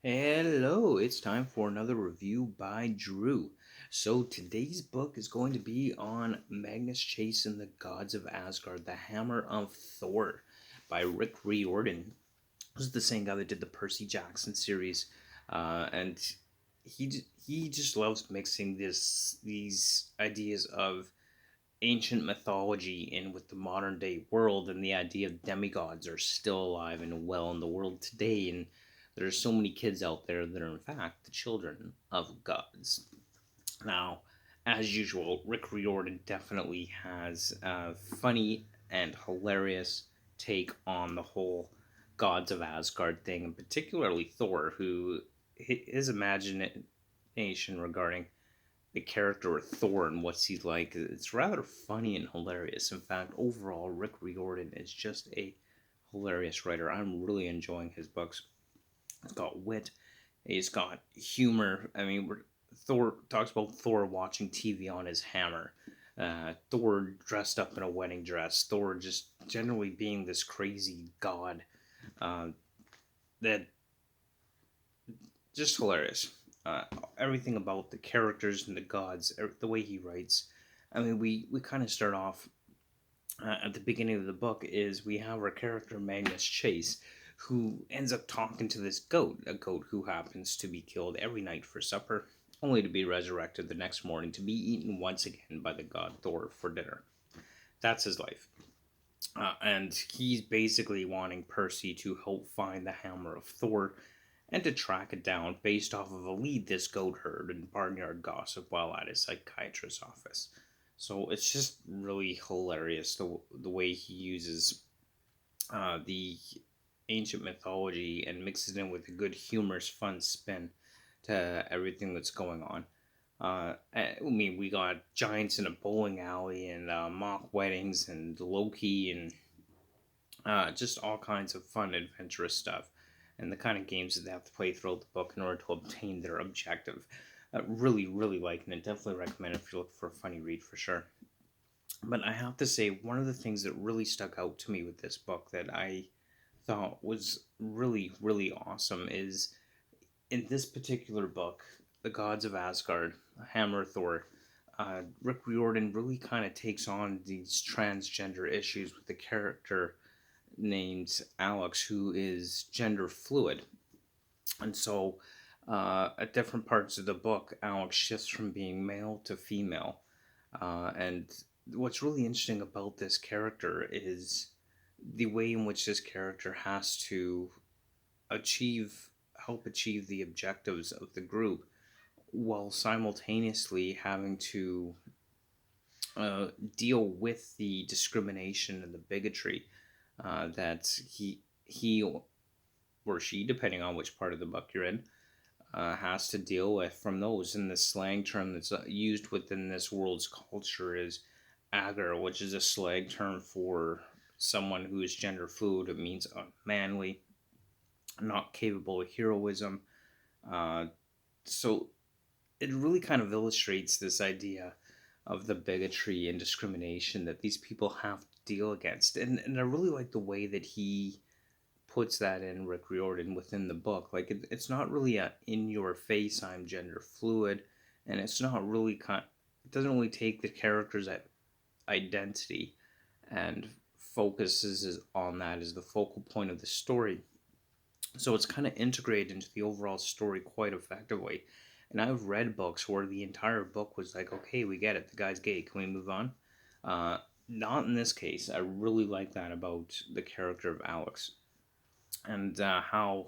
Hello, it's time for another review by Drew. So today's book is going to be on Magnus chasing the Gods of Asgard, the Hammer of Thor by Rick Riordan. This is the same guy that did the Percy Jackson series, and he just loves mixing these ideas of ancient mythology in with the modern day world, and the idea of demigods are still alive and well in the world today, and there are so many kids out there that are in fact the children of gods. Now, as usual, Rick Riordan definitely has a funny and hilarious take on the whole gods of Asgard thing, and particularly Thor, who his imagination regarding the character of Thor and what's he like. It's rather funny and hilarious. In fact, overall, Rick Riordan is just a hilarious writer. I'm really enjoying his books. He's got wit, he's got humor. Thor talks about Thor watching TV on his hammer. Thor dressed up in a wedding dress. Thor just generally being this crazy god uh, that just hilarious. Uh, Everything about the characters and the gods, the way he writes. We kind of start off at the beginning of the book is we have our character Magnus Chase, who ends up talking to this goat, a goat who happens to be killed every night for supper, only to be resurrected the next morning to be eaten once again by the god Thor for dinner. That's his life. And he's basically wanting Percy to help find the Hammer of Thor and to track it down based off of a lead this goat heard in barnyard gossip while at his psychiatrist's office. So it's just really hilarious the way he uses the ancient mythology and mixes it in with a good, humorous, fun spin to everything that's going on. We got giants in a bowling alley and mock weddings and Loki and just all kinds of fun, adventurous stuff, and the kind of games that they have to play throughout the book in order to obtain their objective. Really, really liking it. Definitely recommend it if you're looking for a funny read for sure. But I have to say, one of the things that really stuck out to me with this book that I thought was really, really awesome is in this particular book, The Gods of Asgard, Hammer of Thor, Rick Riordan really kind of takes on these transgender issues with the character named Alex, who is gender fluid. And so, at different parts of the book, Alex shifts from being male to female. And what's really interesting about this character is the way in which this character has to achieve, help achieve the objectives of the group while simultaneously having to uh, deal with the discrimination and the bigotry that he or she, depending on which part of the book you're in, has to deal with from those. And the slang term that's used within this world's culture is agar, which is a slang term for someone who is gender fluid. It means unmanly, not capable of heroism. Uh, so it really kind of illustrates this idea of the bigotry and discrimination that these people have to deal against. And I really like the way that he puts that in Rick Riordan within the book. Like it's not really a in your face I'm gender fluid, and it's not really it doesn't really take the character's identity and focuses on that as the focal point of the story. So it's kind of integrated into the overall story quite effectively. And I've read books where the entire book was like, okay, we get it, the guy's gay, can we move on? Not in this case. I really like that about the character of Alex and how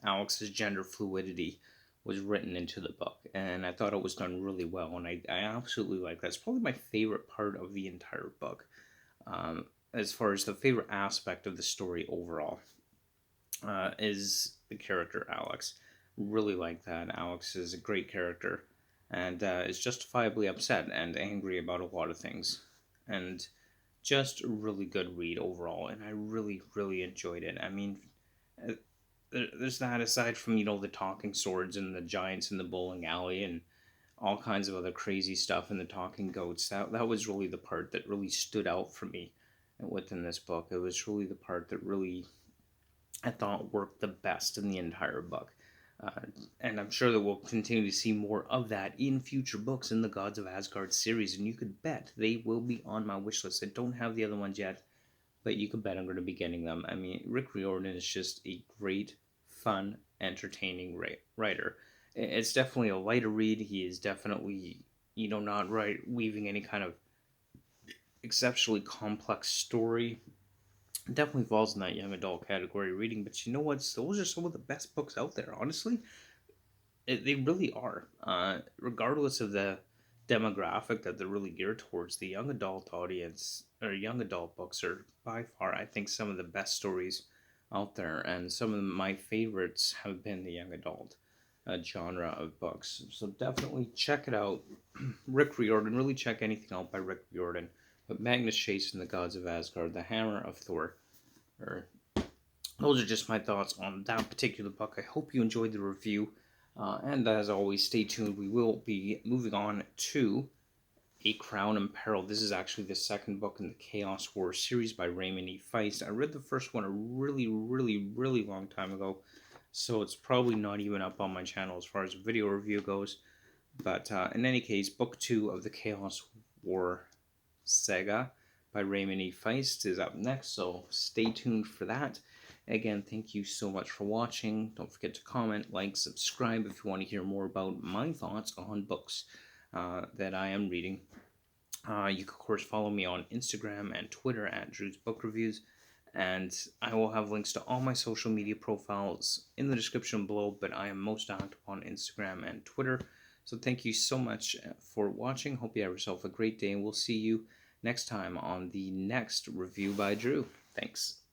Alex's gender fluidity was written into the book, and I thought it was done really well, and I absolutely like that. It's probably my favorite part of the entire book, as far as the favorite aspect of the story overall, is the character Alex. Really like that. Alex is a great character, and is justifiably upset and angry about a lot of things, and just a really good read overall, and I really, really enjoyed it. Uh, there's that aside from the talking swords and the giants in the bowling alley and all kinds of other crazy stuff and the talking goats. That was really the part that really stood out for me within this book. It was really the part that really I thought worked the best in the entire book. Uh, and I'm sure that we'll continue to see more of that in future books in the Gods of Asgard series. And you could bet they will be on my wish list. I don't have the other ones yet, but you could bet I'm going to be getting them. I mean, Rick Riordan is just a great, fun, entertaining writer. It's definitely a lighter read. He is definitely, not weaving any kind of exceptionally complex story. It definitely falls in that young adult category reading, but you know what? Those are some of the best books out there, honestly. They really are. Regardless of the demographic that they're really geared towards, the young adult audience or young adult books are by far, I think, some of the best stories out there, and some of my favorites have been the young adult genre of books. So definitely check it out. Rick Riordan, really check anything out by Rick Riordan. But Magnus Chase and the Gods of Asgard, the Hammer of Thor, or those are just my thoughts on that particular book. I hope you enjoyed the review. And as always, stay tuned. We will be moving on to A Crown in Peril. This is actually the second book in the Chaos War series by Raymond E. Feist. I read the first one a really, really, really long time ago, so it's probably not even up on my channel as far as a video review goes. But in any case, book 2 of the Chaos War saga by Raymond E. Feist is up next, so stay tuned for that. Again, thank you so much for watching. Don't forget to comment, like, subscribe if you want to hear more about my thoughts on books that I am reading. You can, of course, follow me on Instagram and Twitter at Drew's Book Reviews. And I will have links to all my social media profiles in the description below, but I am most active on Instagram and Twitter. So thank you so much for watching. Hope you have yourself a great day, and we'll see you next time on the next review by Drew. Thanks.